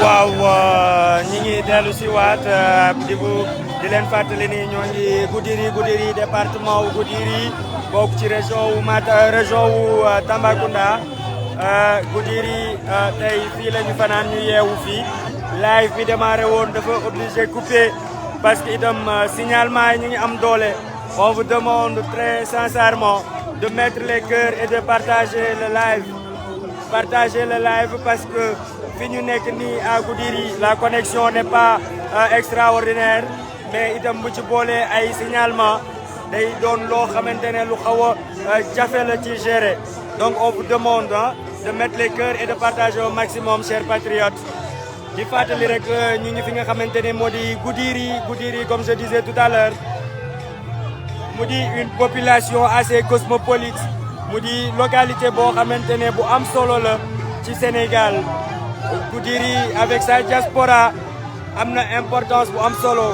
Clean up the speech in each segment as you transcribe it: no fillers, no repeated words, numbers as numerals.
waaw ñi ngi dellu si waat di leen fàttali ni ñoo ngi Goudiri département wu Goudiri bokk ci région wu Tambacounda Goudiri tey fii la ñu fanaan ñu yeewu fii live bi démarré woon dafa obligé couper parce que itam signalement yi ñu ngi am doole on vous demande très sincèrement de mettre les cœurs et de partager le live parce que fi ñu nekk nii à Goudiri la connexion n'est pas extraordinaire mais itam bu ci boolee ay signalement day doon loo xamante ne lu xaw a jafe la ci gérer donc on vous demande de mettre les cœurs et de partager au maximum chers patriotes di fàttali rek ñu ngi fi nga xamante ne moo di Goudiri comme je disais tout à l'heure mu di une population assez cosmopolite mu di localité boo xamante ne bu am solo la ci Sénégal Goudiri avec sa diaspora am na importance bu am solo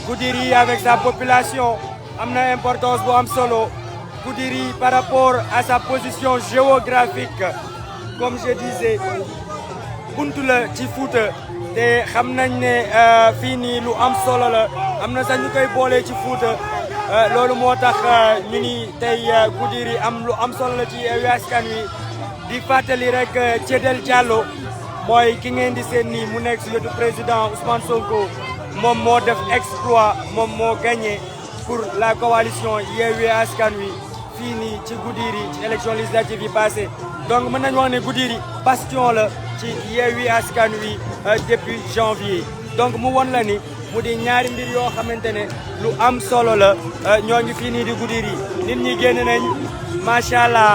Goudiri avec sa population am na importance bu am solo Goudiri par rapport à sa position géographique comme je disais buntu la ci Fouta te xam nañ ne fii nii lu am solo la am na sax ñu koy boole ci Fouta loolu moo tax ñu ni tey Goudiri am lu am solo la ci Yewwi Askan Wi di fàttali rek Thiédel Diallo mooy ki ngeen di seen nii mu nekk si wetu président Ousmane Sonko moom moo def exploit moom moo gagné pour la coalition Yewwi Askan Wi fii nii ci Goudiri ci élection législative yi passé donc mën nañu wax ne Goudiri bastion la ci Yewwi Askan Wi depuis janvier donc mu won la ni mu di ñaari mbir yoo xamante ne lu am solo la ñoo ngi fii nii di Goudiri nit ñi génn nañ macha allah.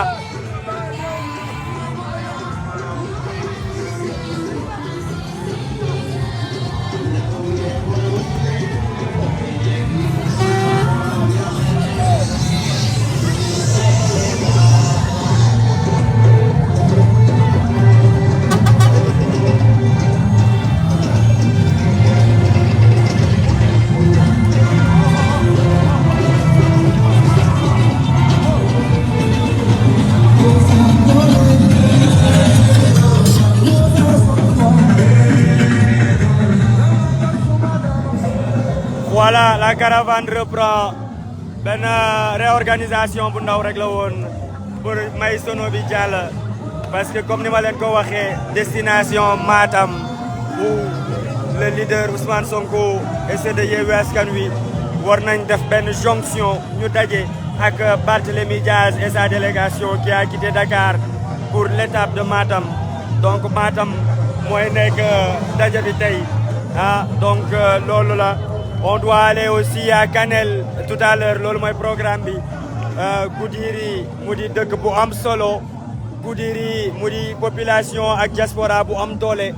Voilà, la caravane reprend benn réorganisation bu ndaw rek la woon pour may sono bi jàll parce que comme ni ma leen ko waxee destination Matam où le leader Ousmane Sonko et ceux de Yewwi Askan Wi war nañ def benn jonction ñu daje ak Barthélémy Diaz et sa délégation qui a quitté Dakar pour l'étape de Matam donc Matam mooy nekk daje bi tey donc loolu la. On doit aller aussi à Kanel tout à l'heure loolu mooy programme bi Goudiri mu di dëkk bu am solo Goudiri mu di population ak diaspora bu am doole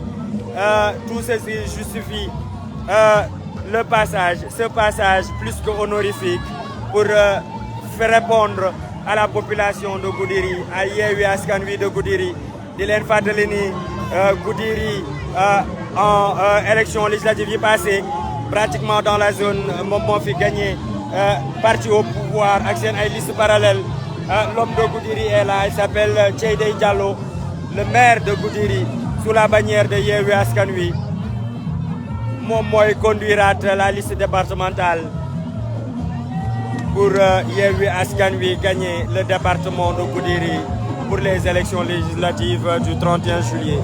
tout ceci justifie ce passage plus que honorifique pour répondre à la population de Goudiri à Yewwi Askan Wi de Goudiri di leen fàttali ni Goudiri en élection législative yi passée pratiquement dans la zone moom moo fi gagné parti au pouvoir ak seen ay liste parallèle l'homme de Goudiri est là il s'appelle Thiédel Diallo le maire de Goudiri sous la bannière de Yewwi Askan Wi moom mooy conduiraat la liste départementale pour Yewwi Askan Wi gagner le département de Goudiri pour les élections législatives du 31 juillet.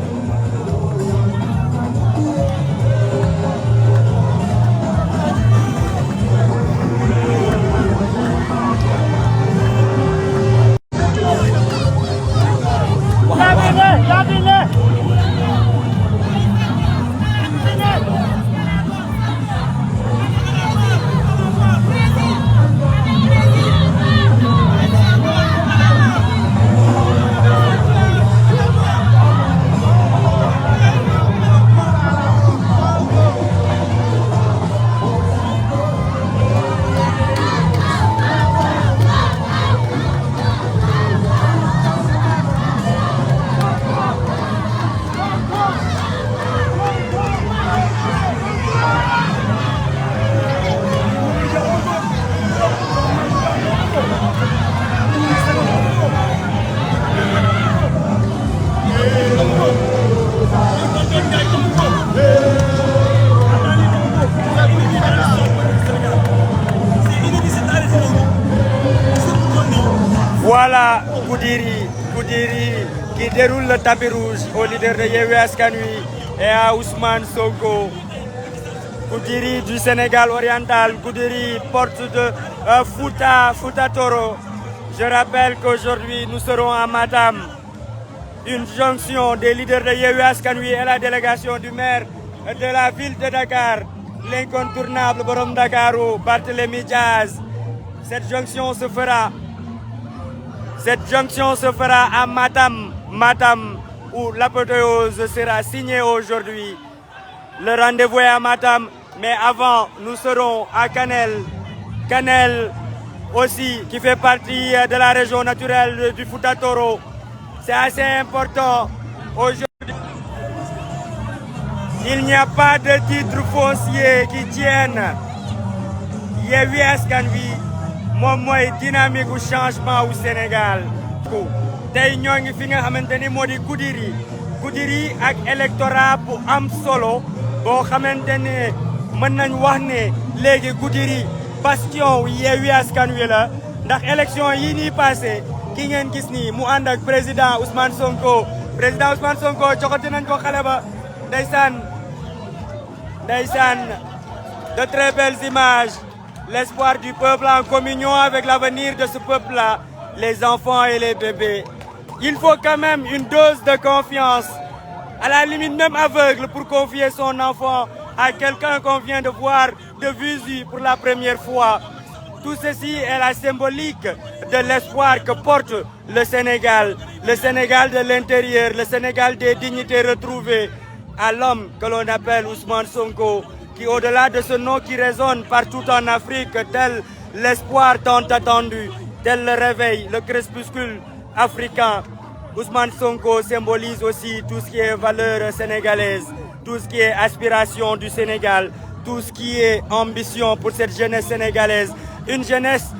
Voilà Goudiri qui déroule le tapis rouge au leader de Yewwi Askan Wi et à Ousmane Sonko. Goudiri du Sénégal oriental, Goudiri porte de Fouta Toro. Je rappelle qu'aujourd'hui nous serons à Matam, une jonction des leaders de Yewwi Askan Wi et la délégation du maire de la ville de Dakar, l'incontournable Borom Dakaru, Barthélémy Diaz. Cette jonction se fera à Matam, où l'apothéose sera signée aujourd'hui. Le rendez-vous est à Matam, mais avant, nous serons à Kanel. Kanel aussi, qui fait partie de la région naturelle du Fouta Toro. C'est assez important aujourd'hui. Il n'y a pas de titre foncier qui tienne. Yewwi Askan Wi moom mooy dynamique u changement au Sénégal. tey ñoo ngi fi nga xamante ni moo di Goudiri ak électorat bu am solo boo xamante ne mën nañ wax ne léegi Goudiri bastion wu Yewwi Askan Wi la ndax élection yi nii passé ki ngeen gis nii mu ànd ak président Ousmane Sonko joxati nañ ko xale ba ndeysaan de très belles images. L'espoir du peuple en communion avec l'avenir de ce peuple-là, les enfants et les bébés. Il faut quand même une dose de confiance, à la limite même aveugle, pour confier son enfant à quelqu'un qu'on vient de voir de visu pour la première fois. Tout ceci est la symbolique de l'espoir que porte le Sénégal de l'intérieur, le Sénégal des dignités retrouvées, à l'homme que l'on appelle Ousmane Sonko, qui au-delà de ce nom qui résonne partout en Afrique, tel l'espoir tant attendu, tel le réveil, le crépuscule africain, Ousmane Sonko symbolise aussi tout ce qui est valeur sénégalaise, tout ce qui est aspiration du Sénégal, tout ce qui est ambition pour cette jeunesse sénégalaise, une jeunesse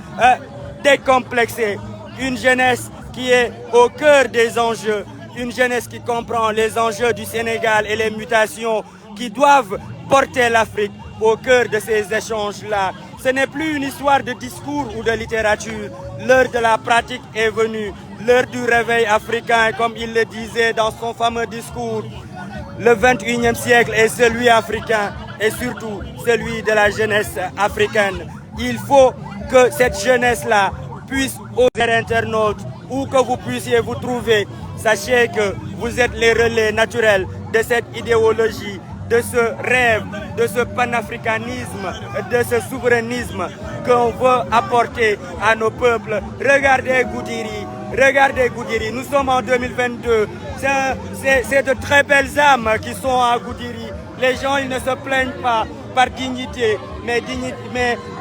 décomplexée, une jeunesse qui est au cœur des enjeux, une jeunesse qui comprend les enjeux du Sénégal et les mutations qui doivent porter l'Afrique au cœur de ces échanges-là. Ce n'est plus une histoire de discours ou de littérature. L'heure de la pratique est venue. L'heure du réveil africain, comme il le disait dans son fameux discours. Le 21e siècle est celui africain et surtout celui de la jeunesse africaine. Il faut que cette jeunesse-là puisse, aux internautes, où que vous puissiez vous trouver, sachez que vous êtes les relais naturels de cette idéologie, de ce rêve, de ce panafricanisme, de ce souverainisme qu'on veut apporter à nos peuples. Regardez Goudiri, nous sommes en 2022. C'est de très belles âmes qui sont à Goudiri. Les gens, ils ne se plaignent pas par dignité, mais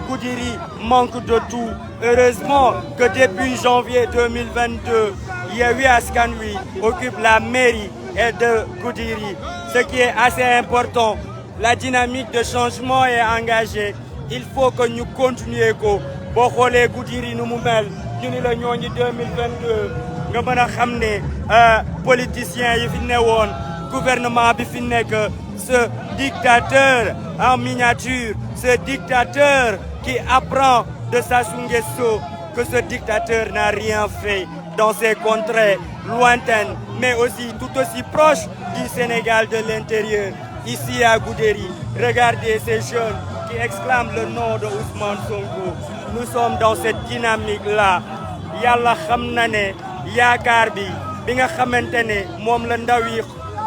Goudiri manque de tout. Heureusement que depuis janvier 2022, Yewwi Askan Wi occupe la mairie et de Goudiri. Ce qui est assez important, la dynamique de changement est engagée. Il faut que nous continuions ko boo xoolee Goudiri nu mu mel ñu ni la ñoo ngi 2022 nga mën a xam ne politiciens yi fi newoon gouvernement bi fi nekk ce dictateur en miniature, ce dictateur qui apprend de Sassou Nguesso que ce dictateur n'a rien fait dans ces contrées lointaines, mais aussi tout aussi proches du Sénégal de l'intérieur. Ici à Goudiri, regardez ces jeunes qui exclament le nom de Ousmane Sonko. Nous sommes dans cette dynamique-là. Yàlla xam na ne yaakaar bi nga xamante ne moom la ndaw yi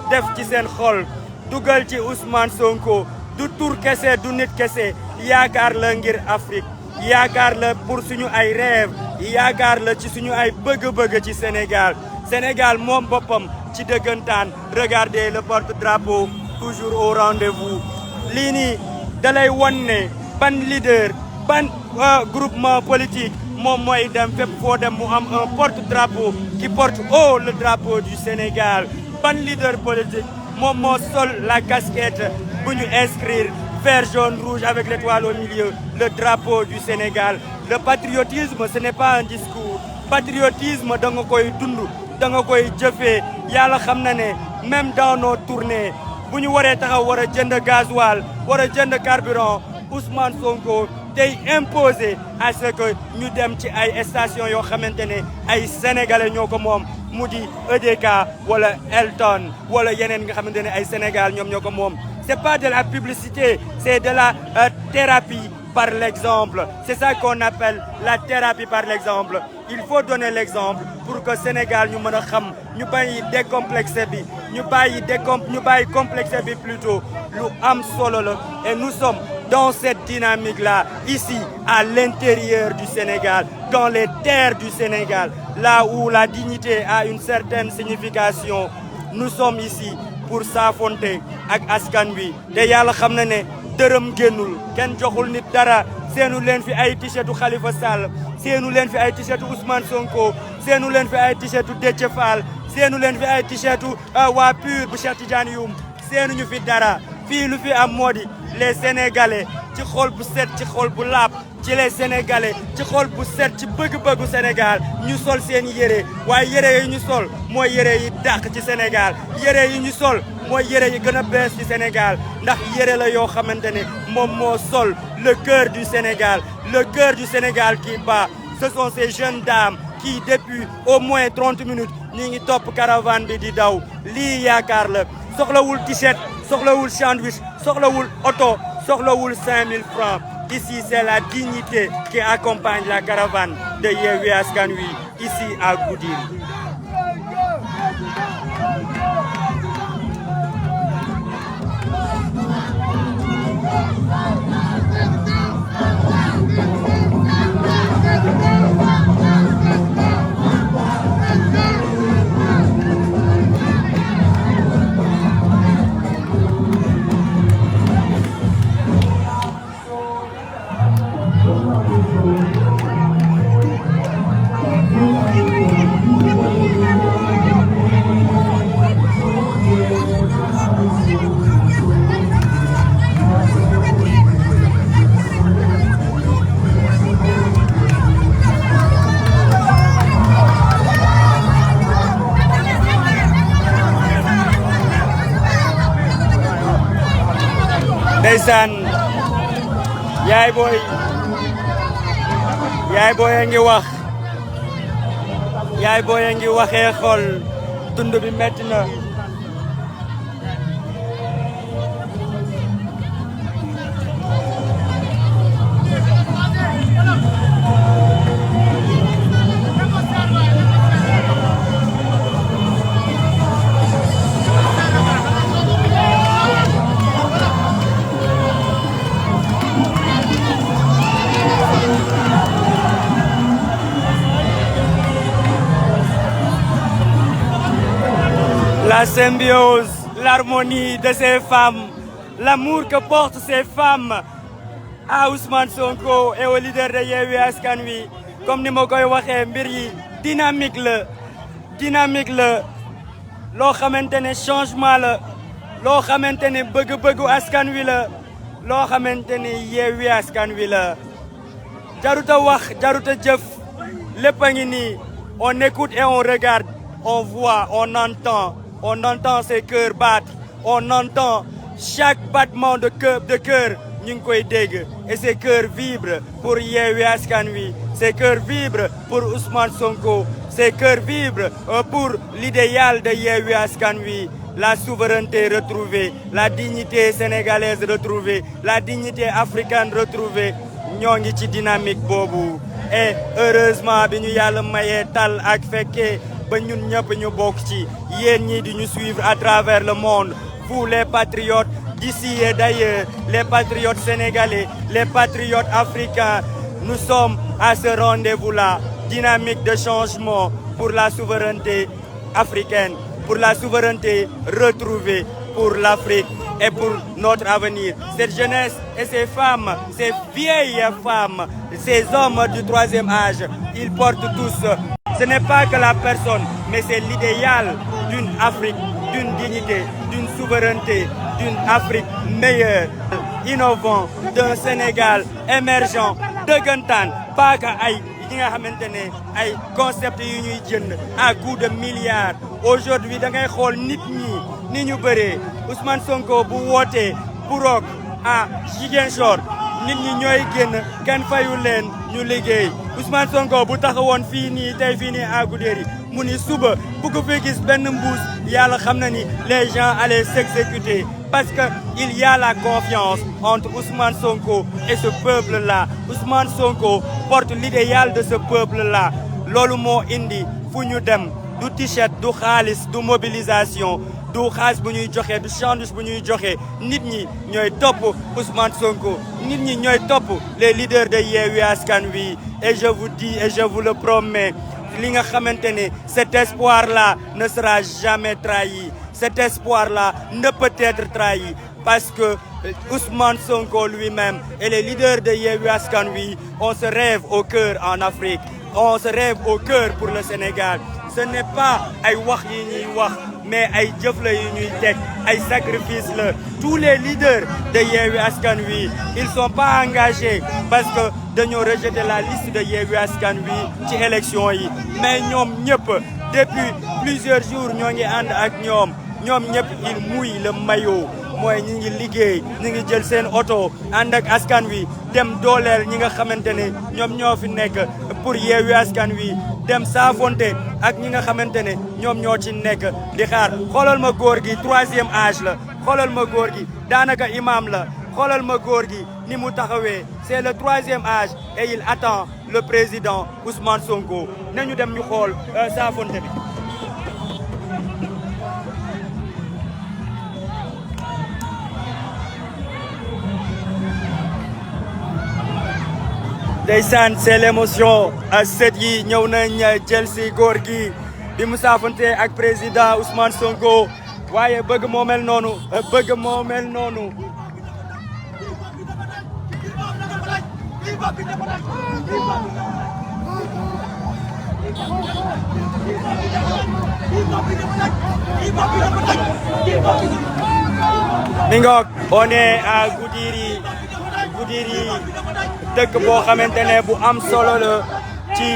def ci seen xol dugal ci Ousmane Sonko du tur kese du nit kese yaakaar la ngir Afrique. yaakaar la pour suñu ay rêve yaakaar la ci suñu ay bëgg-bëgg ci Sénégal moom boppam ci dëggantaan. Regardez le porte-drapeau toujours au rendez-vous. lii nii dalay won ne ban leader ban groupement politique moom mooy dem fépp foo dem mu am un porte-drapeau qui porte haut le drapeau du Sénégal. Ban leader politique moom moo sol la casquette bu ñu inscrire vert, jaune, rouge avec l'étoile au milieu, le drapeau du Sénégal. Le patriotisme, ce n'est pas un discours. Patriotisme, da nga koy dund, da nga koy jëfee. Yàlla xam na ne même dans nos tournées, bu ñu waree taxaw war a jënd gasoil, war a jënd carburant, Ousmane Sonko day imposer à ce que ñu dem ci ay station yoo xamante ne ay sénégalais ñoo ko moom mu di EDK wala Elton wala yeneen nga xamante ne ay Sénégal ñoom ñoo ko moom. C'est pas de la publicité, c'est de la thérapie par l'exemple. C'est ça qu'on appelle la thérapie par l'exemple. Il faut donner l'exemple pour que Sénégal ñu mën a xam ñu bàyyi décomplexé bi ñu bàyyi complexé bi plutôt lu am solo la. Et nous sommes dans cette dynamique-là, ici, à l'intérieur du Sénégal, dans les terres du Sénégal, là où la dignité a une certaine signification. Nous sommes ici pour s'affronter ak askan wi te yàlla xam na ne dërëm génnul kenn joxul nit dara seenu leen fi ay t-shirtu Khalifa Sall seenu leen fi ay t-shirtu Ousmane Sonko seenu leen fi ay t-shirtu Déthié Fall seenu leen fi ay t-shirtu waa PUR bu Cheikh Tidiane Youm seenu ñu fi dara fii lu fi am moo di les Sénégalais ci xol bu set ci xol bu laab ci les Sénégalais ci xol bu set ci bëgg-bëggu Sénégal ñu sol seen yére waaye yére yi ñu sol mooy yére yi dàq ci Sénégal yére yi ñu sol mooy yére yi gën a bees ci Sénégal ndax yére la yoo xamante ne moom moo sol le cœur du Sénégal qui bat. Ce sont ces jeunes dames qui depuis au moins 30 minutes ñi ngi topp caravane bi di daw lii yaakaar la soxlawul t-shirt soxlawul sandwich soxlawul oto soxlawul 5000 francs. Ici, c'est la dignité qui accompagne la caravane de Yewwi Askan Wi, ici à Goudiri. Ndeysaan yaay booy a ngi wax yaay booy a ngi waxee xol dund bi metti na la symbiose, l'harmonie de ces femmes, l'amour que portent ces femmes à Ousmane Sonko et au leader de Yewwi Askan Wi comme ni ma koy waxee mbir yi dynamique la loo xamante ne changement la loo xamante ne bëgg-bëggu askan wi la loo xamante ne Yewwi Askan Wi la jaruta wax jaruta jëf lépp a ngi nii on écoute et on regarde on voit on entend ces cœurs battre on entend chaque battement de cœur ñu ngi koy dégg et ces cœurs vibrent pour Yewwi Askan Wi ces cœurs vibrent pour Ousmane Sonko ces cœurs vibrent pour l'idéal de Yewwi Askan Wi la souveraineté retrouvée la dignité sénégalaise retrouvée la dignité africaine retrouvée ñoo ngi ci dynamique boobu et heureusement bi ñu yàlla mayee tal ak fekkee ba ñun ñëpp ñu bokk ci yéen ñi di ñu suivre à travers le monde vous les patriotes d'ici et d'ailleurs les patriotes sénégalais les patriotes africains nous sommes à ce rendez-vous-là dynamique de changement pour la souveraineté africaine pour la souveraineté retrouvée pour l'Afrique et pour notre avenir. Cette jeunesse et ces femmes, ces vieilles femmes, ces hommes du troisième âge, ils portent tous. Ce n'est pas que la personne, mais c'est l'idéal d'une Afrique, d'une dignité, d'une souveraineté, d'une Afrique meilleure, innovant, d'un Sénégal émergent, dëggantaan, pas que ay yi nga xamante ne ay concept yu ñuy jënd à coût de milliards. Aujourd'hui da ngay xool nit ñi ni ñu bëree Ousmane Sonko bu wootee Burok à Ziguinchor nit ñi ñooy génn kenn fayu leen ñu liggéey Ousmane Sonko bu taxawoon fii nii tey fii nii à Goudiri mu ni suba bu ko fi gis benn mbuus yàlla xam na ni les gens allaient s'exécuter parce que il y a la confiance entre Ousmane Sonko et ce peuple-là. Ousmane Sonko porte l'idéal de ce peuple-là. Loolu moo indi fu ñu dem du t-shirt du xaalis du mobilisation du xaalis bu ñuy joxe du sandwich bu ñuy joxe nit ñi ñooy topp Ousmane Sonko nit ñi ñooy topp les leaders de Yewwi Askan Wi et je vous dis et je vous le promets li nga xamante ne cet espoir-là ne sera jamais trahi. Cet espoir-là ne peut être trahi parce que Ousmane Sonko lui-même et les leaders de Yewwi Askan Wi, on se rêve au cœur en Afrique, on se rêve au cœur pour le Sénégal. Ce n'est pas ay wax yi ñuy wax mais ay jëf la yu ñuy teg ay sacrifice la. Tous les leaders de Yewwi Askan Wi, ils sont pas engagés parce que dañoo rejeter la liste de Yewwi Askan Wi ci élection yi mais ñoom ñëpp depuis plusieurs jours ñoo ngi ànd ak ñoom ñëpp ils mouillent le maillot mooy ñi ngi liggéey ñi ngi jël seen oto ànd ak askan wi dem dooleel ñi nga xamante ne ñoom ñoo fi nekk pour Yewwi Askan Wi dem saafonte ak ñi nga xamante ne ñoom ñoo ci nekk di xaar xoolal ma góor gi 3e âge la xoolal ma góor gi daanaka imam la xoolal ma góor gi ni mu taxawee c'est le 3e âge et il attend le président Ousmane Sonko nañu dem ñu xool saafonte bi. ndeysaan c'est l'émotion sët yi ñëw nañ jël si góor gi bi mu saafante ak président Ousmane Sonko waaye bëgg moo mel noonu bëgg moo mel noonu. mi ngoog on est à Goudiri dëkk boo xamante ne bu am solo la ci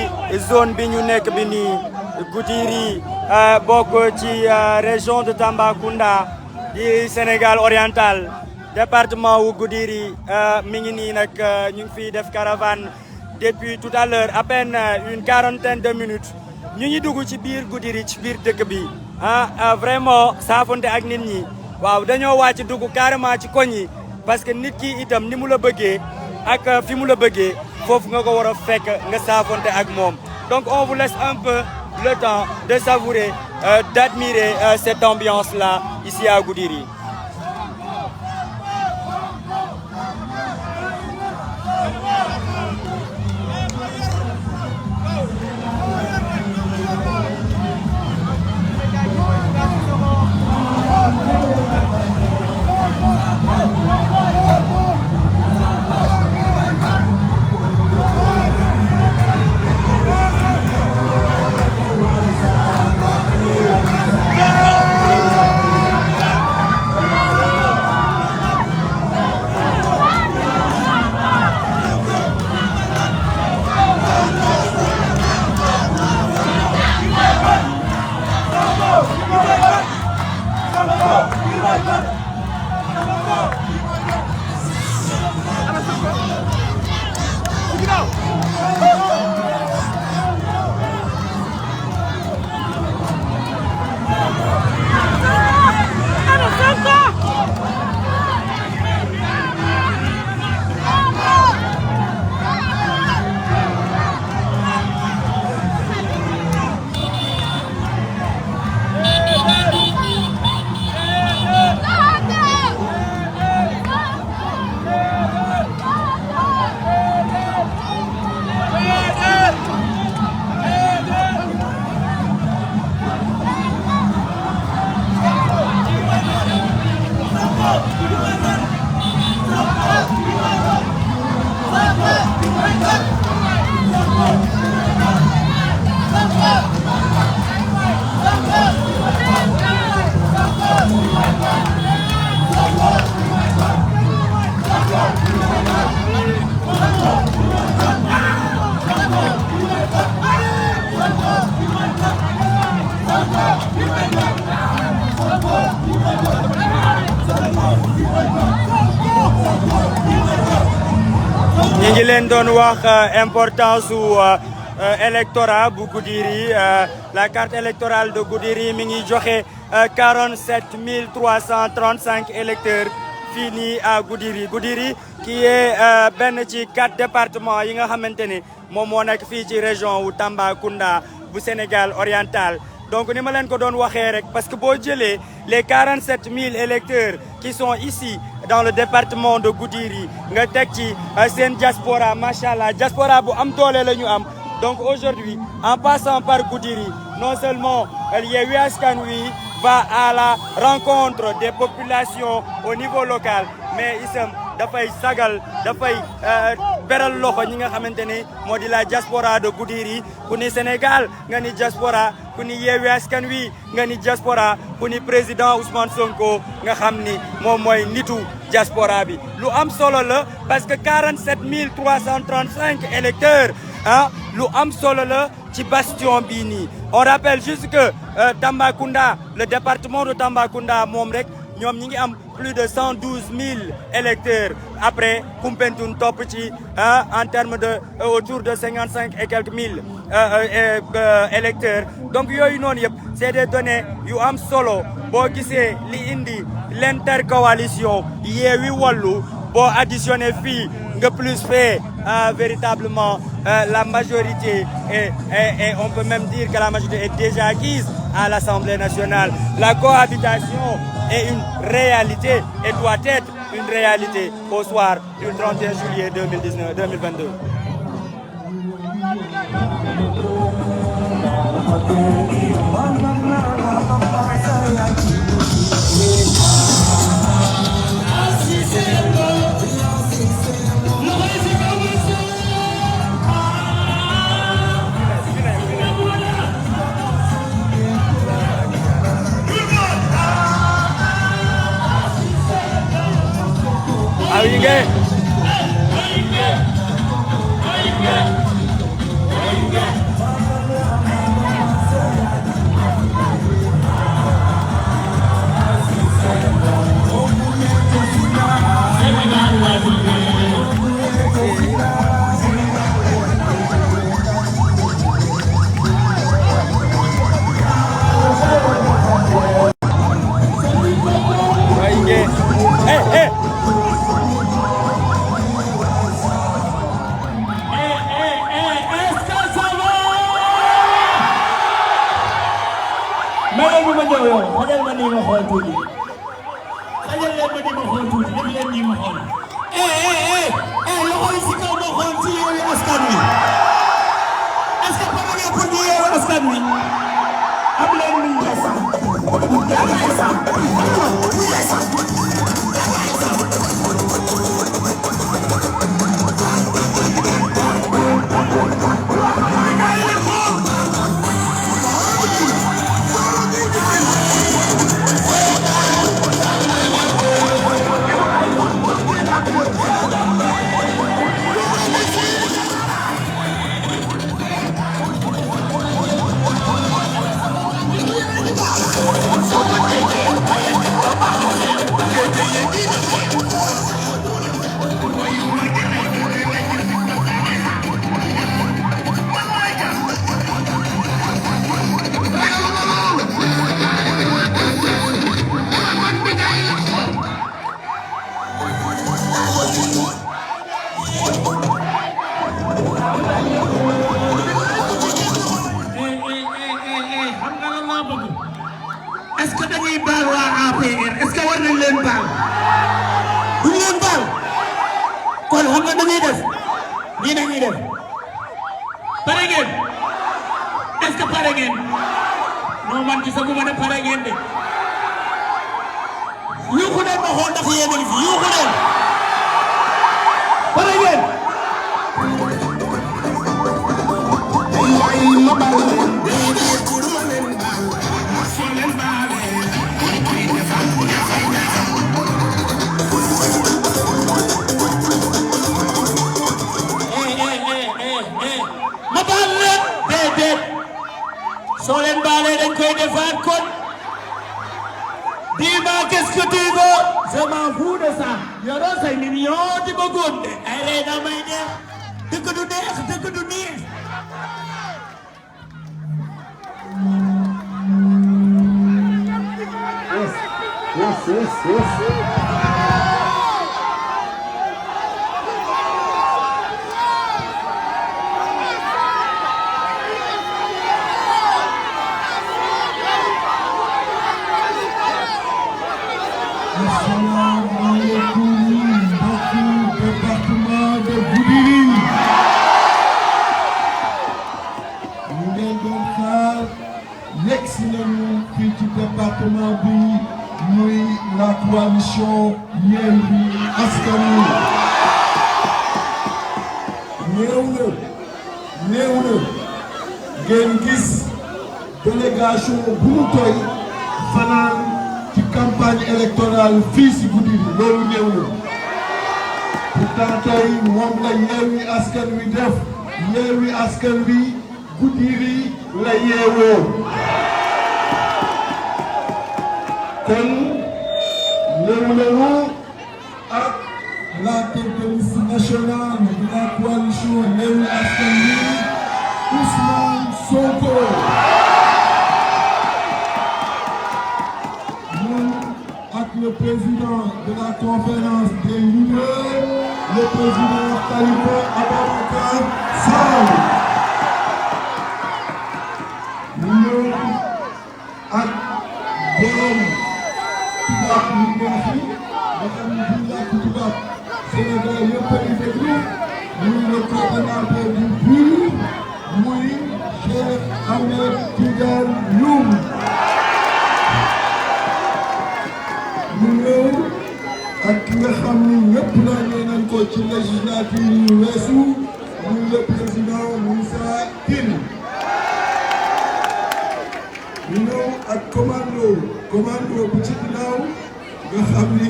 zone bi ñu nekk bi nii Goudiri bokk ci région de Tambacounda di Sénégal oriental département wu Goudiri mi ngi nii nag ñu ngi fiy def caravane depuis tout à l'heure à peine une quarantaine de minutes ñu ngi dugg ci biir Goudiri ci biir dëkk bi vraiment saafonte ak nit ñi waaw dañoo wàcc dugg carrément ci koñ yi parce que nit ki itam ni mu la bëggee ak fi mu la bëggee foofu nga ko war a fekk nga saafonte ak moom donc on vous laisse un peu le temps de savourer d'admirer cette ambiance là ici à Goudiri. ngi leen doon wax importance su électorat bu Goudiri la carte électorale de Goudiri mi ngi joxe 47 335 électeurs fii nii à Goudiri Goudiri qui est benn ci 4 départements yi nga xamante ni moom moo nekk fii ci région wu Tambacounda bu Sénégal oriental. donc ni ma leen ko doon waxee rek parce que boo jëlee les 47 000 électeurs qui sont ici dans le département de Goudiri nga teg ci seen diaspora macha allah diaspora bu am doole la ñu am. donc aujourd'hui en passant par Goudiri non seulement Yewwi Askan Wi va à la rencontre des populations au niveau local mais itam dafay sagal dafay beral loxo ñi nga xamante ni moo di la diaspora de Goudiri ku ni Sénégal nga ni diaspora ku ni Yewwi Askan Wi nga ni diaspora ku ni président Ousmane Sonko nga xam ni moom mooy nitu diaspora bi lu am solo la parce que 47 335 électeurs lu am solo la ci bastion bii nii on rappelle juste que Tambacounda le département de Tambacounda moom rek ñoom ñi ngi am plus de 112 000 électeurs après Koumpentoum topp ci en termes de autour de 55 et quelques mille électeurs donc yooyu noonu yëpp c'est des données yu am solo boo gisee li indi l'intercoalition Yewwi Wallu boo additionné fii nga plus fait véritablement la majorité et on peut même dire que la majorité est déjà acquise à l'Assemblée nationale. La cohabitation est une réalité et doit être une réalité au soir du 31 juillet 2022. How you get? Est-ce que dañuy baal waa APR est-ce que war nañ leen baal duñ leen baal kon xam nga dañuy def nii dañuy def pare ngeen est-ce que pare ngeen non man gisaguma ne pare ngeen de yuuxu leen ma xool ndax yéen a ngi fi yuuxu leen pare ngeen ma baal ma baal leen déedéet soo leen baalee dañ koy defaat kon dis-moi qu'est-ce que tu veux Je m'en fous de ça. Yoro say millions di bëggoon de. Ay damay neex. Dëgg du neex, dëgg du neex. Yes. Département bi muy la coalition Yewwi Askan Wi néew na ngeen gis délégation bu mu toy fanaan ci campagne électorale fii si Goudiri loolu néew na pourtant tey moom la Yewwi Askan Wi def Yewwi Askan Wi Goudiri la yeewoo kon ñëw nañu ak la tête de liste nationale de la coalition Yewwi Askan Wi Ousmane Sonko ñun ak le président de la conférence des leaders le président Khalifa Ababacar Sall ñëw ak borom tubaab yu neex yi nga xam ne bii làkk tubaab Sénégal yëpp a ngi déglu muy le coordonnateur du PUR muy Cheikh Ahmed Tidiane Youm ñu ñëw ak ki nga xam ni ñëpp ràññee nañ ko ci législature yu weesu muy le président Moussa Tine ñu ñëw ak commando bu ci ginnaaw nga xam ni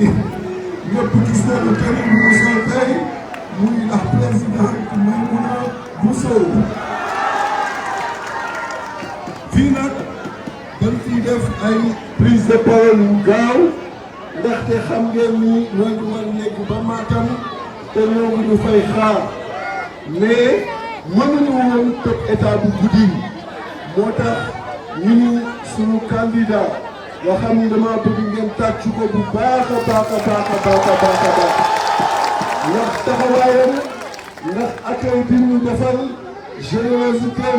ñëpp gis nañu tamit mu sol tey muy la présidente Maïmouna Bousso fii nag dañ fiy def ay prise de parole yu gaaw ndaxte xam ngeen ni ñoo ngi war léegi ba Matam te ñoo ngi ñu fay xaar mais mënuñu woon tëb état bu Goudiri moo tax ñu ni suñu candidat nga xam ni dama bëgg ngeen tàccu ko bu baax a baax ndax taxawaayam ndax accueil bi ñu defal générosité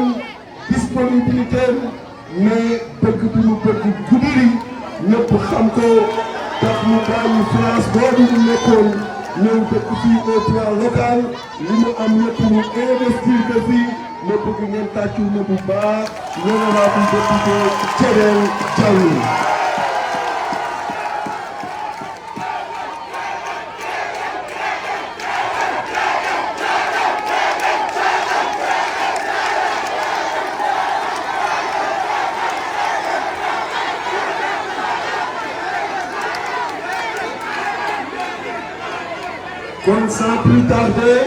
disponibilité mais bëgg bi mu bëgg Goudiri ñëpp xam ko tax mu bàyyi France boobu mu nekkoon ñëw dëkk fii au plan local li mu am yëpp mu investir ko fii ma bëgg ngeen tàccu ma bu baax l'honorable député Thiénel Diallo kon sans plus tarder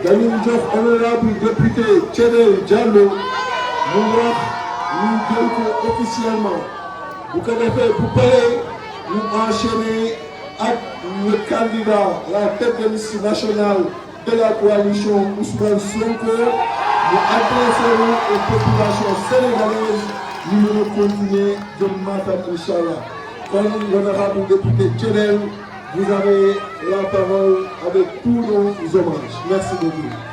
dañuy jox honorable député Thiénel Diallo mu wax ñu jël ko officiellement bu ko defee bu paree ñu enchaîner ak le candidat la tête de liste nationale de la coalition Ousmane Sonko mu adressé aux populations sénégalaises ñu mën a continuer de Matam inchallah kon l'honorable député Thiénel vous avez la parole avec tous nos hommages. Merci beaucoup.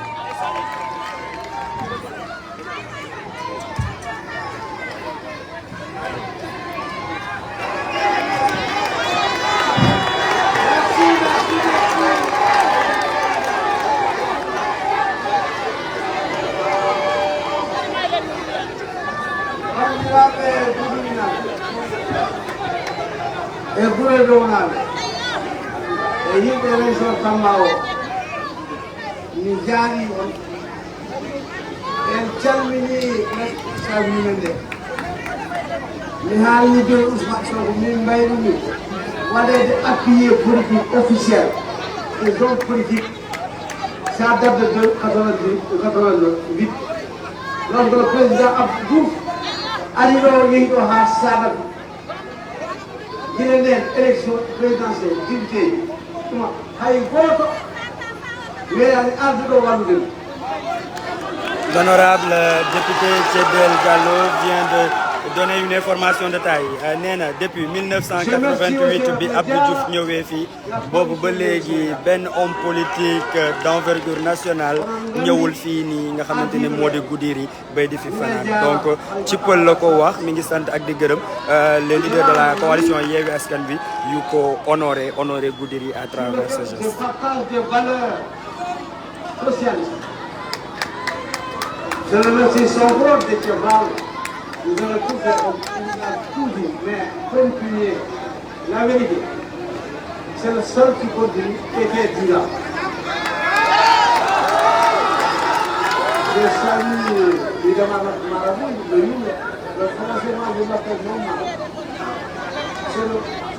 yimɓe région Tamba o mi jaari on en calmini responsable men nde mi haalni jooni Ousmane Sonko min mbayrumi waɗede appuyé politique officiel et zone politique ça date de 88 lorsque le président Abdou Diouf ari ɗo yehi ɗo ha Sadat gila leen élection présidentielle député yi tuma hay gooto weerani arduɗo wallude ɗum. L'honorable député Thiédel Diallo vient de donner une information de taille. nee na depuis 1988 bi Abdou Diouf ñëwee fii boobu ba léegi benn homme politique d'envergure nationale ñëwul fii nii nga xamante ne moo di Goudiri bay di fi fanaan donc ci pël la ko wax mi ngi sant ak di gërëm les leaders de la coalition Yewwi Askan Wi yu ko honoré Goudiri à travers ce geste. Je partage des valeurs socialistes. Je remercie son groupe de Tchébal. Nous avons tout fait, on a tout dit, mais continuer. La vérité, c'est le seul qui continue et qui est durable. Je salue évidemment notre marabout, le français, je m'appelle mon marabout.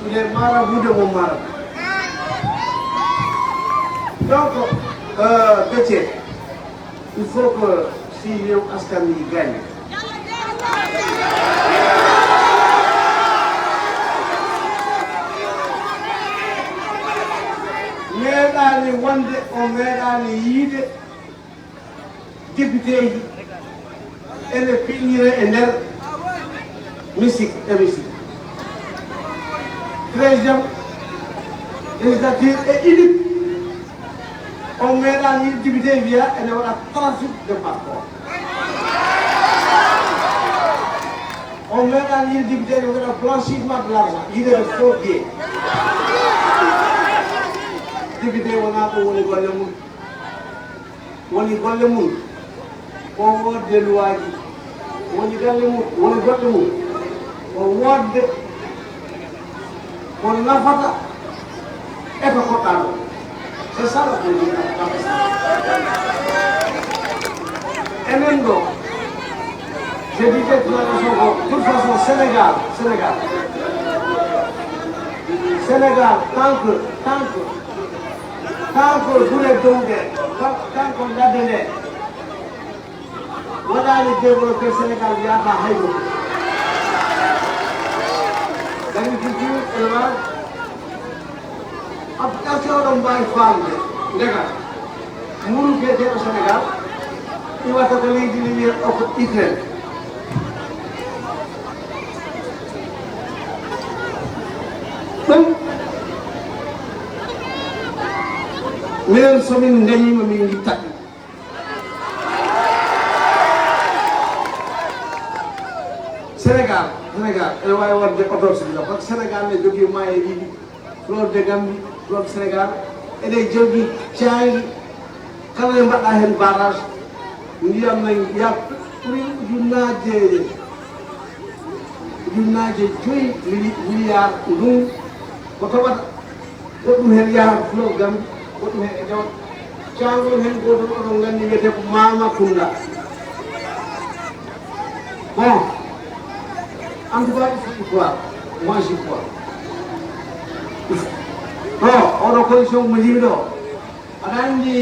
Il est marabout de mon marabout. Donc, Déthié, il faut que si Yewwi Askan Wi gagne, meeɗaani wonde o meeɗaani yiide député ji ene piɗñira e nder hémicycle 13e législature e unique o meeɗaani yiide député wiya ene waɗa trafic de passeport o meeɗaani yiide député ene waɗa blanchissement de l'argent yiide de faux billets. Député wonaa ko woni golle mum woni golle mum ko woodde luwaaji woni galle mum woni goɗɗe mum ko woodde ko nafata e ko koɗɗaa ɗo c'est ça le président. Enen ɗo je disais de toute façon Sénégal tant que gure dow ɗe tant que ladde nde waɗaani développé Sénégal yahata hay goto. Agriculture élevage application ɗo mbawi famde ndega muru biyeteɗo Sénégal iwata ko leydi ndi wiye o ko Ukraine. ɗum minen somin dañima min gittat Sénégal ene wawi wonde autosuffisant par ce que Sénégal ne jogui maayo ɗiɗi fleuve de Gambie fleuve Sénégal ene jogui caangi kala nde mbaɗɗa hen barrage ndiyam nan ya ɓuuri ujunnaje 5 milliard ndungu ko toɓata goɗɗum hen yaha fleuve Gambie goɗɗum hen e jawat caangol hen gotol oɗon gandi wiyete ko Mamakunda. Bon en tout cas il faut y croire, moi j'y crois. Oɗo condition mo jimi ɗo aɗa andi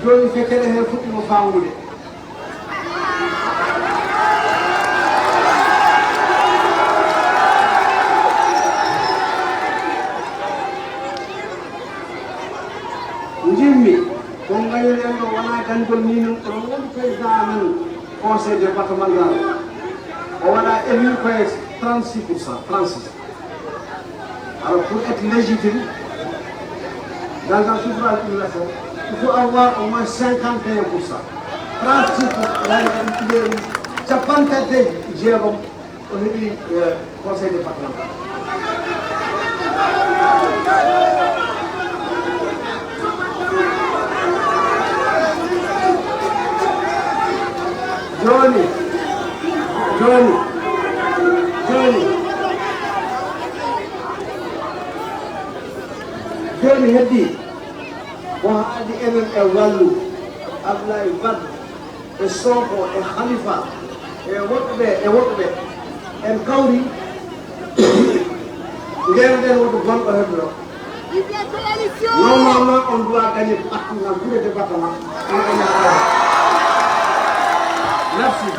joni fekkere hen fuɗɗimo famnude jimmi ko gañoɗen ɗo wona gandol ni non oɗon gandi président men conseil départemental o waɗa élu koye 36%. Alors pour être légitime dans un suffrage universel, il faut avoir au moins 51%. 36%. Capantati jeegom o heɓi conseil départemental. joni heddi ko haadi enen e wallu Abdoulaye Wade e Sonko e Khalifa e woɓɓe en kawri ngerden woto gonɗo hedde ɗo normalement on doit gagner partout dans tous les départements. Merci.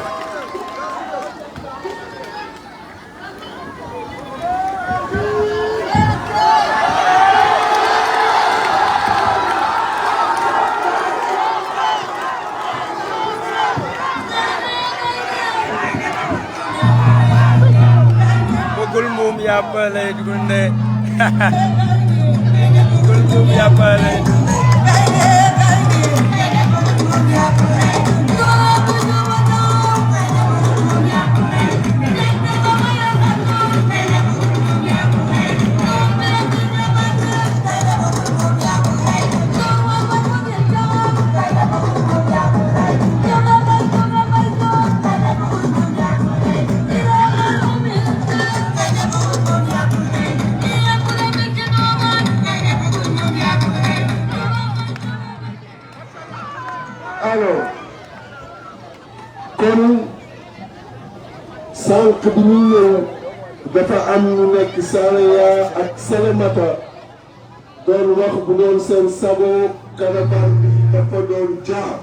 yàppale dunde kultum yàppale dunde alors kon sànq bi ñu ñëw dafa am ñu nekk Saraya ak Salémata doon wax bu doon seen sago caravane bi dafa doon jaar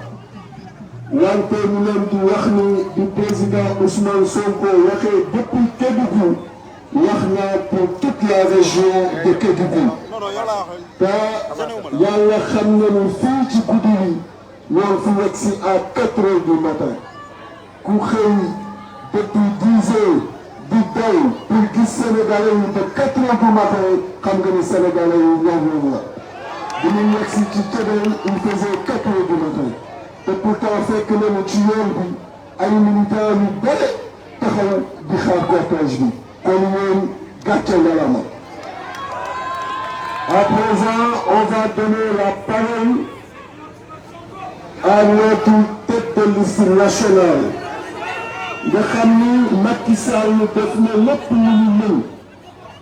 wante ñu leen di wax ni di président Ousmane Sonko waxee depuis Kédougou wax naa pour toute la région de Kédougou te yàlla xam na ni fii ci Goudiri ñoo fi yegg si à 4 heures du matin ku xëy depuis 10 heures di daw pour gis Sénégalais yi de 4 heures du matin xam nga ni Sénégalais yi ñoom ñoom la bi ñu yegg si ci Tébél il faisait 4 heures du matin te pourtant fekk nañu ci yoon bi ay militants yu bëri taxaw di xaar cortège bi kon ñoom gàcce ngalama. À présent on va donner la parole à notre tête de liste nationale nga xam ni Macky Sall def na lépp lu ñu mën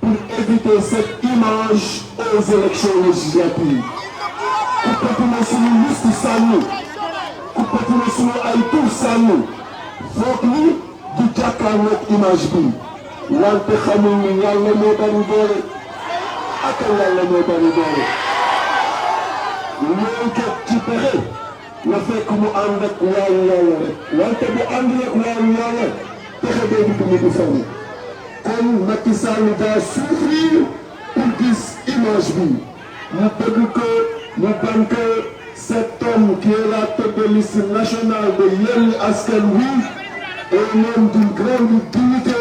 pour éviter cette image aux élections législatives kuppati na suñu liste sànni kuppati na suñu ay tur sànni foog ni du jàkkaarloog image bi wante xamul ni yàlla moo bari doole ak yàlla moo bari doole ñoo jot ci pexe na fekk mu ànd ak waayu yàlla rek wante bu ànd ak waayu yàlla pexe boobu du mu du fenn kon Macky Sall daa souffrir pour gis image bi mu bëgg que mu bañ que cet homme qui est la tête de liste nationale de Yewwi Askan Wi est un homme d'une grande dignité,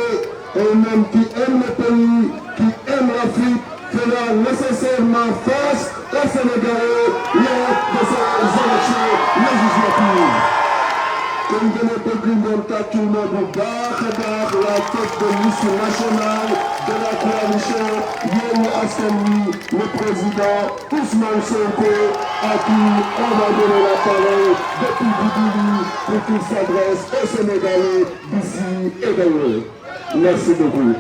un homme qui aime le pays, qui aime l'Afrique, fera nécessairement face aux Sénégalais lors de ces élections législatives. Kon dama bëgg ngeen tàccul ma bu baax a baax la tête de liste nationale de la coalition Yewwi Askan Wi, le président Ousmane Sonko, à qui on va donner la parole depuis Goudiri pour qu'il s'adresse aux Sénégalais d'ici et d'ailleurs. Merci beaucoup.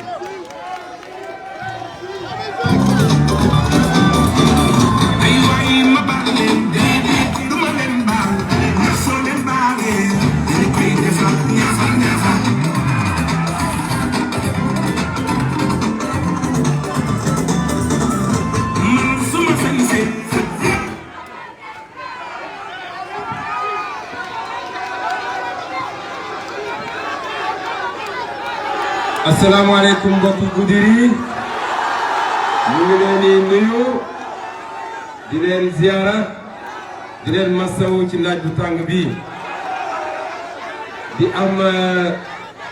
asalaamaaleykum mbokki Goudiri ñu ngi leen di nuyu di leen ziara di leen masawu ci naaj bu tàng bi di am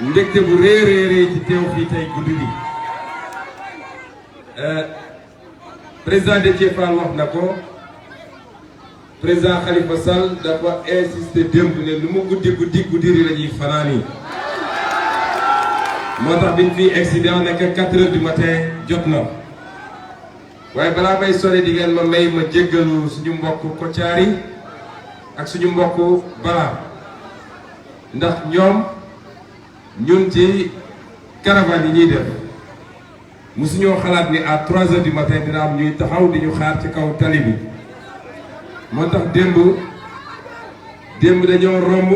mbégte bu réeréeré ci teew fii tey Goudiri président Déthié Fall wax na ko président Khalifa Sall dafa insisté démb ne lu mu guddi guddi Goudiri la ñuy fanaani moo tax biñ fi accident nekk 4 heures du matin jot na waaye balaa may sore di ngeen ma may ma jéggalu suñu mbokk Kotiari ak suñu mbokk Bala ndax ñoom ñun ci caravane yi ñuy def musuñoo xalaat ni à 3 heures du matin dina am ñuy taxaw di ñu xaar ci kaw tali bi moo tax démb dañoo romb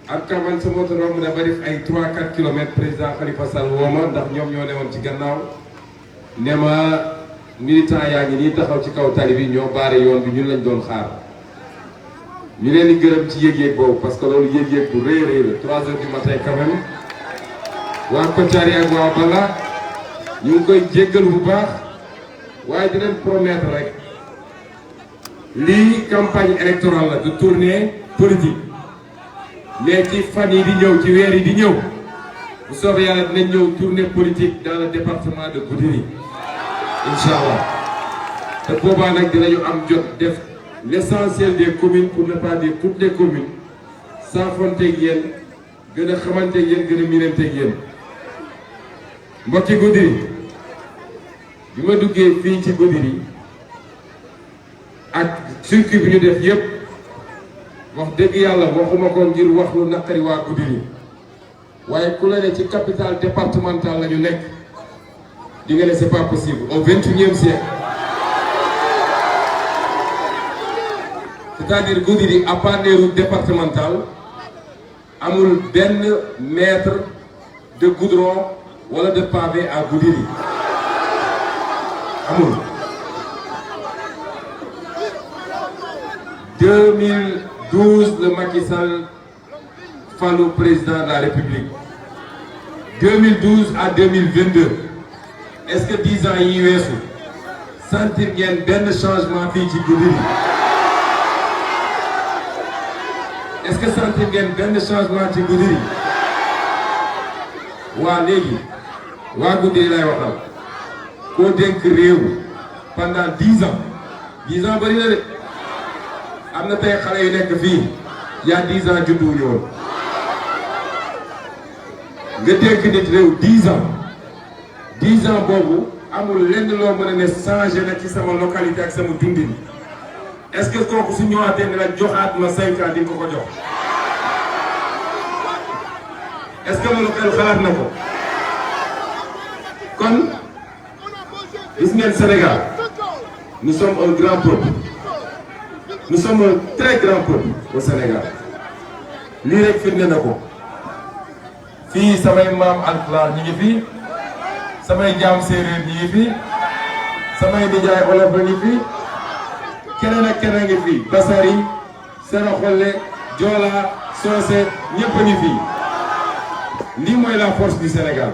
ak man sa moto romb na ba def ay 3-4 kilomètres président Khalifa Sall woo ma ndax ñoom ñoo newoon ci gannaaw ne ma militant yaa ngi nii taxaw ci kaw tali bi ñoo baare yoon bi ñun lañ doon xaar ñu leen di gërëm ci yëg-yëg boobu parce que loolu yëg-yëg bu rëy rëy la 3 heures du matin quand même waa Kotiari ak waa Bala ñu ngi koy jéggal bu baax waaye di leen promettre rek lii campagne électorale la de tournée politique mais ci fan yi di ñëw ci weer yi di ñëw bu soobee yàlla dinañ ñëw tournée politique dans le département de Goudiri Inch'Allah te boobaa nag dinañu am jot def l'essentiel des communes pour ne pas dire toutes les communes saafonteeg yéen gën a xamanteeg yéen gën a miinanteeg yéen mbokki Goudiri bi ma duggee fii ci Goudiri ak circuit bi ñu def yépp wax dëgg yàlla waxuma ko ngir wax lu naqari waa Goudiri waaye ku la ne ci capitale départementale la ñu nekk di nga ne c'est pas possible au 21e siècle c'est-à-dire Goudiri à part les routes départementales amul benn mètre de goudron wala de pavé à Goudiri amul 2012 le Macky Sall falu président de la République 2012 à 2022 est-ce que 10 ans yi weesu sentir ngeen benn changement fii ci Goudiri est-ce que sentir ngeen benn changement ci Goudiri waa léegi waa Goudiri lay waxal koo dénk réew pendant 10 ans 10 ans bari na de am na tey xale yu nekk fii y a 10 ans judduwuñu woon nga dénk nit réew 10 ans 10 ans boobu amul lenn loo mën a ne changé na ci sama localité ak sama dundin est-ce que kooku su ñëwaatee ne la joxaat ma 5 ans di nga ko jox est-ce que loolu xel xalaat na ko kon gis ngeen Sénégal nous sommes un grand peuple nous sommes un très grand peuple au Sénégal lii rek firnde na ko fii samay maam alpulaar ñi ngi fii samay jaam séeréer ñi ngi fii samay nijaay olof ñi fii keneen ak keneen ngi fii Basari Saraxole Joola Soose ñëpp a ngi fii lii mooy la force du Sénégal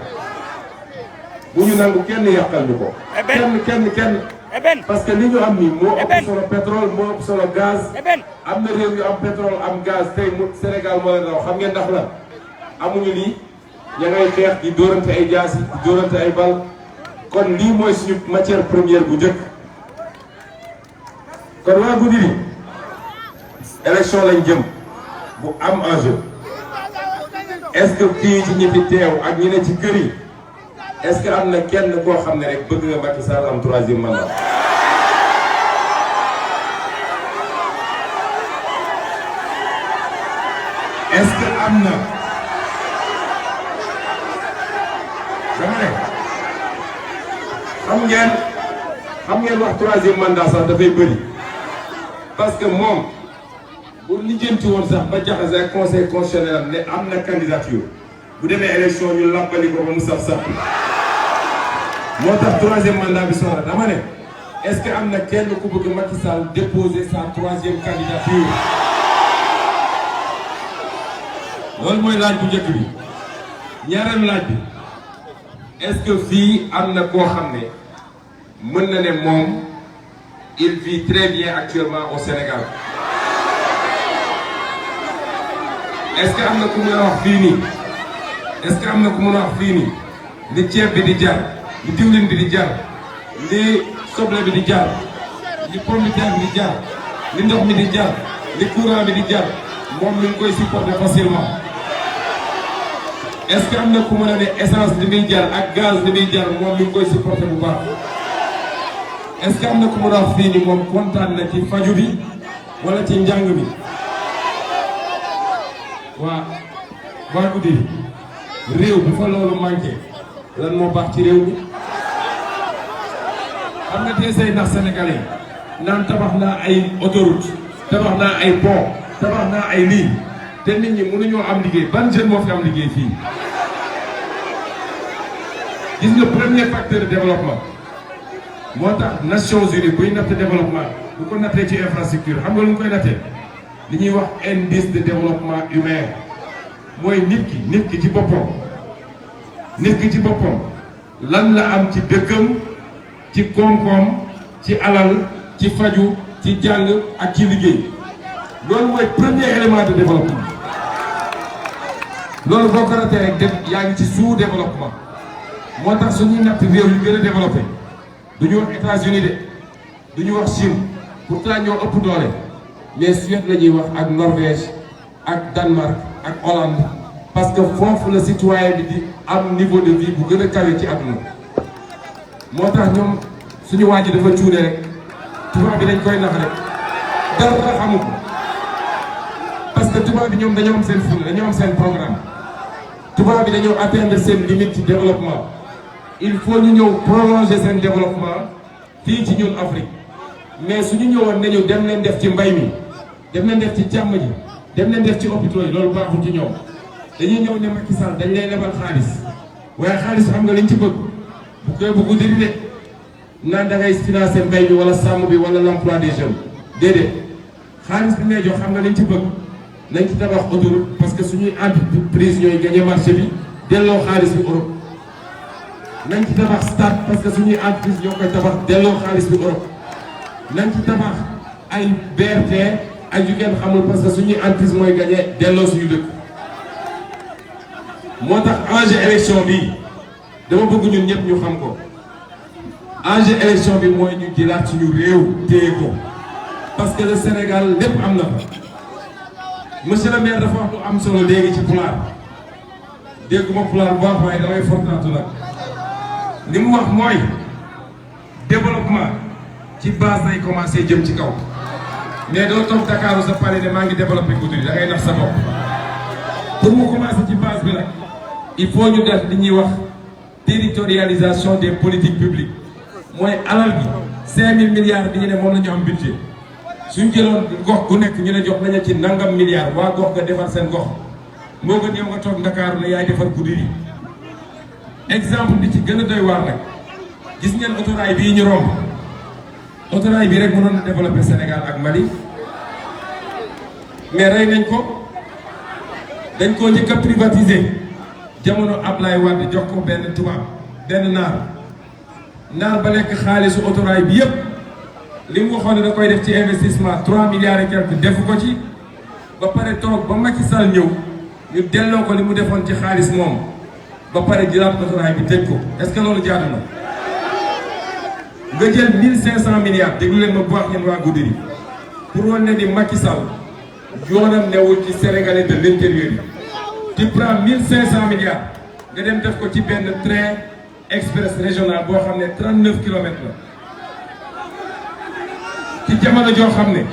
bu ñu nangu kenn yàqal ñu ko kenn parce que li ñu am nii moo ëpp solo pétrole moo ëpp solo gaz am na réew yu am pétrole am gaz tey mu Sénégal moo leen raw xam ngeen ndax la amuñu lii ña ngay xeex di dóorante ay jaasi di dóorante ay bal kon lii mooy suñu matière première bu njëkk kon waa Goudiri élection lañ jëm bu am enjeu est-ce que fii ci ñi fi teew ak ñi ne ci kër yi est-ce que am na kenn koo xam ne rek bëgg nga Macky Sall am 3e mandat est-ce que am na dama ne xam ngeen wax 3e mandat sax dafay bëri parce que moom bu lijjanti woon sax ba jaxase ak conseil constitutionnel ne am na candidature bu demee élection ñu làbbali ko ba mu saf sax moo tax 3e mandat bi soxla dama ne est-ce que am na kenn ku bëgg Macky Sall déposer sa 3e candidature loolu mooy laaj bu njëkk bi ñaareelu laaj bi est-ce que fii am na koo xam ne mën na ne moom il vit très bien actuellement au Sénégal est-ce que am na ku mën a wax fii nii est-ce que am na ku mën a wax fii nii li ceeb bi di jar li diwlin bi di jar li soble bi di jar li pomme de terre bi di jar li ndox mi di jar li courant bi di jar moom mi ngi koy supporter facilement est-ce que am na ku mën a ne essence li muy jar ak gaz li muy jar moom mi ngi koy supporter bu baax est-ce que am na ku mën a wax fii nii moom kontaan na ci faju bi wala ci njàng mi waa Goudiri réew bu fa loolu manqué lan moo baax ci réew mi xam nga tey say ndax sénégalais naan tabax naa ay autoroute tabax naa ay pont tabax naa ay lii te nit ñi mënuñoo am liggéey ban jeune moo fi am liggéey fii gis nga premier facteur de développement moo tax Nations Unies buy natt développement bu ko nattee ci infrastructure xam nga lu ñu koy nattee li ñuy wax indice de développement humain mooy nit ki ci boppam lan la am ci dëkkam ci koom-koom ci alal ci faju ci jàng ak ci liggéey loolu mooy premier élément de développement loolu boo ko ratee rek yaa ngi ci sous-développement moo tax suñuy natt réew yu gën a développé du ñu wax États-Unis de du ñu wax Chine pourtant ñoo ëpp doole mais Suède la ñuy wax ak Norvège ak Danemark ak Hollande parce que foofu la citoyen bi di am niveau de vie bu gën a kawe ci àdduna moo tax ñoom suñu waa ji dafa cuune rek tubaab bi dañ koy nax rek dara xamu ko parce que tubaab bi ñoom dañoo am seen fulla dañoo am seen programme tubaab bi dañoo atteindre seen limite ci développement il faut ñu ñëw prolonger seen développement fii ci ñun Afrique mais suñu ñëwoon nañu dem leen def ci mbay mi dem leen def ci càmm ji dem leen def ci hôpitaux yi loolu baaxul ci ñoom dañuy ñëw ne Macky Sall dañ lay lebal xaalis waaye xaalis xam nga liñ ci bëgg bu koy bëggu diri de naan da ngay financer mbay mi wala sàmm bi wala l'emploi des jeunes déedéet xaalis bi ngay jox xam nga liñ ci bëgg nañ ci tabax autoroute parce que suñuy entreprise ñooy gagné marché bi delloo xaalis bi Europe nañ ci tabax stade parce que suñuy entreprise ñoo koy tabax delloo xaalis bi Europe nañ ci tabax ay BRT ak yu ngeen xamul parce que suñuy entreprise mooy gagné delloo suñu dëkk moo tax enjeu élection bi dama bëgg ñun ñëpp ñu xam ko enjeu élection bi mooy ñu jëlaat suñu réew téye ko parce que le Sénégal lépp am na fa monsieur le maire dafa wax lu am solo léegi ci pulaar dégguma pulaar bu baax waaye damay fortaatu nag li mu wax mooy développement ci base lay commencé jëm ci kaw mais doo toog Dakar sa pare ne maa ngi développé Goudiri da ngay nax sa bopp pour mu commencé ci base bi nag il faut ñu def li ñuy wax territorialisation des politiques publiques mooy alal bi 5000 milliards bi ñu ne moom la ñu am budget suñ jëloon gox gu nekk ñu ne jox nañu ci nangam milliards waa gox nga defar seen gox moo gën yow nga toog Dakar ne yaay defar Goudiri exemple bi ci gën a doy waar nag gis ngeen autorail bii ñu romb autorail bi rek mënoon na développer Sénégal ak Mali mais rey nañ ko dañ koo njëkk a privatiser jamono Ablaye Wade jox ko benn tubaab benn naar ba lekk xaalisu autorail bi yépp li mu waxoon ne da koy def ci investissement 3 milliards et quelques defu ko ci ba pare toog ba Macky Sall ñëw ñu delloo ko li mu defoon ci xaalis moom ba pare jëlaat autorail bi tëj ko est-ce que loolu jaadu na nga jël 1500 milliards déglu leen ma bu baax yéen waa Goudiri pour wane ne ni Macky Sall yoonam newul ci Sénégalais de l'intérieur yi tu prends 1500 milliards nga dem def ko ci benn train express régional boo xam ne 39 kilomètres la ci jamono joo xam ne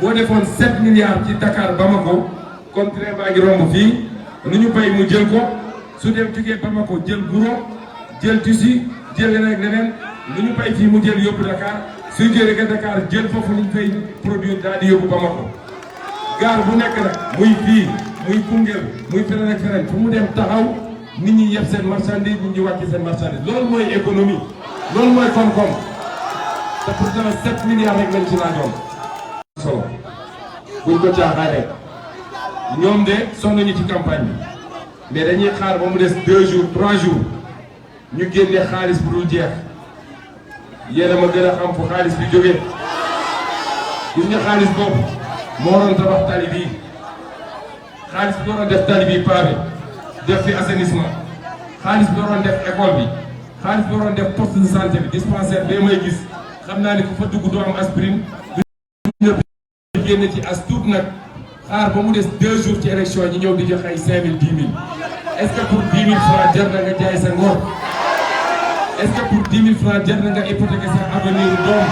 boo defoon 7 milliards ci Dakar Bamako kon train baa ngi romb fii lu ñu bay mu jël ko su dem jugee Bamako jël guro jël tissu jël leneen ak leneen lu ñu bay fii mu jël yóbbu Dakar suy jëlee nga Dakar jël foofu lu ñu fay produire daal di yóbbu Bamako gaar bu nekk nag muy fii muy Koungheul muy feneen ak feneen fu mu dem taxaw nit ñi yeb seen marchandise nit ñi wàcc seen marchandise loolu mooy économie loolu mooy koom-koom te pourtant 7 milliards rek lañ ci laajoon. solo buñ ko caaxaaree ñoom de sonn nañu ci campagne bi mais dañuy xaar ba mu des 2 jours 3 jours ñu génne xaalis bu dul jeex yéen a ma gën a xam fu xaalis bi jógee gis nga xaalis boobu moo doon tabax tali bii xaalis bi doon def tali bii pavé def fi assainissement xaalis bi doon def école bi xaalis bi doon def poste de santé bi dispensaire bee may gis xam naa ne ku fa dugg doo am aspirine du ñëpp génn ci as tuut nag xaar ba mu des 2 jours ci élection ñi ñëw di joxe ay 5000 10 000 est-ce que pour 10 000 francs jar na nga jaay sa ngor est-ce que pour 10 000 francs jar na nga hypothéquer sa avenir doom